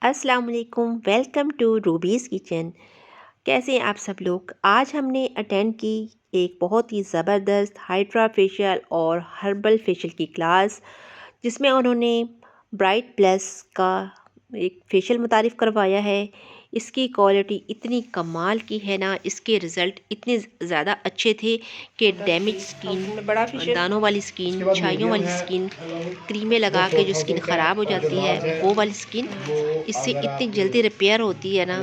अस्सलाम वालेकुम, welcome to rubies kitchen. कैसे हैं आप सब लोग। आज हमने अटेंड की एक बहुत ही ज़बरदस्त हाइड्रा फेशियल और हर्बल फेशियल की क्लास, जिसमें उन्होंने ब्राइट प्लस का एक फेशियल मुतारिफ़ करवाया है। इसकी क्वालिटी इतनी कमाल की है ना, इसके रिज़ल्ट इतने ज़्यादा अच्छे थे कि डैमेज स्किन, दानों वाली स्किन, छाइयों वाली स्किन, क्रीमें लगा के जो स्किन ख़राब हो जाती है वो वाली स्किन इससे इतनी जल्दी रिपेयर होती है ना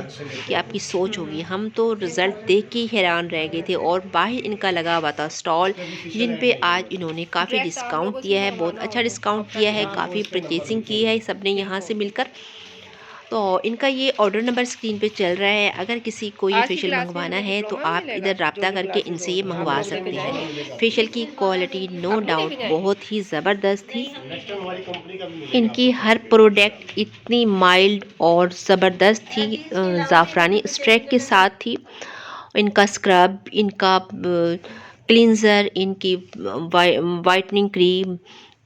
कि आपकी सोच होगी। हम तो रिज़ल्ट देख के ही हैरान रह गए थे। और बाहर इनका लगा हुआ था स्टॉल, जिन पे आज इन्होंने काफ़ी डिस्काउंट दिया है, बहुत अच्छा डिस्काउंट दिया है, काफ़ी परचेसिंग की है सबने यहाँ से मिलकर। तो इनका ये ऑर्डर नंबर स्क्रीन पे चल रहा है। अगर किसी को ये आज की फेशियल क्लास में मंगवाना इनका है तो डिप्लोमा भी आप मिलेगा इधर जो राब्ता भी करके क्लासेस इनसे ये होंगी मंगवा वो लेके सकते हैं। जाएंगे। फेशियल की क्वालिटी नो आप भी लेके डाउट जाएंगे। बहुत ही ज़बरदस्त थी। इनकी हर प्रोडक्ट इतनी माइल्ड और ज़बरदस्त थी, ज़ाफ़रानी स्ट्रैक के साथ थी। इनका स्क्रब, इनका क्लींज़र, इनकी वाइटनिंग क्रीम,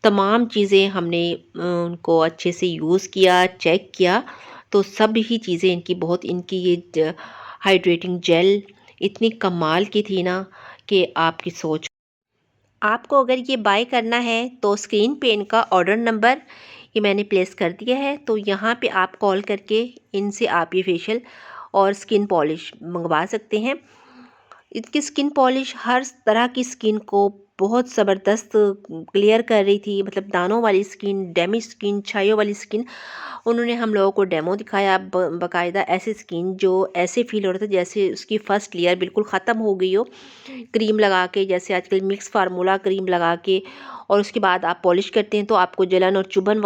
तमाम चीज़ें हमने उनको अच्छे से यूज़ किया, चेक किया। तो सब ही चीज़ें इनकी बहुत, इनकी ये हाइड्रेटिंग जेल इतनी कमाल की थी ना कि आपकी सोच। आपको अगर ये बाय करना है तो स्क्रीन पे इनका ऑर्डर नंबर ये मैंने प्लेस कर दिया है, तो यहाँ पे आप कॉल करके इनसे आप ये फेशियल और स्किन पॉलिश मंगवा सकते हैं। इनकी स्किन पॉलिश हर तरह की स्किन को बहुत ज़बरदस्त क्लियर कर रही थी, मतलब दानों वाली स्किन, डैमेज स्किन, छाइयों वाली स्किन। उन्होंने हम लोगों को डेमो दिखाया बाकायदा, ऐसी स्किन जो ऐसे फील हो रहा था जैसे उसकी फ़र्स्ट लेयर बिल्कुल ख़त्म हो गई हो, क्रीम लगा के, जैसे आजकल मिक्स फार्मूला क्रीम लगा के, और उसके बाद आप पॉलिश करते हैं तो आपको जलन और चुभन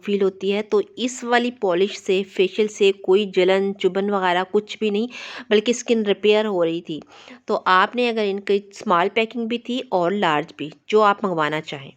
फील होती है। तो इस वाली पॉलिश से, फेशियल से कोई जलन चुभन वगैरह कुछ भी नहीं, बल्कि स्किन रिपेयर हो रही थी। तो आपने अगर इनकी स्मॉल पैकिंग भी थी और लार्ज भी, जो आप मंगवाना चाहें।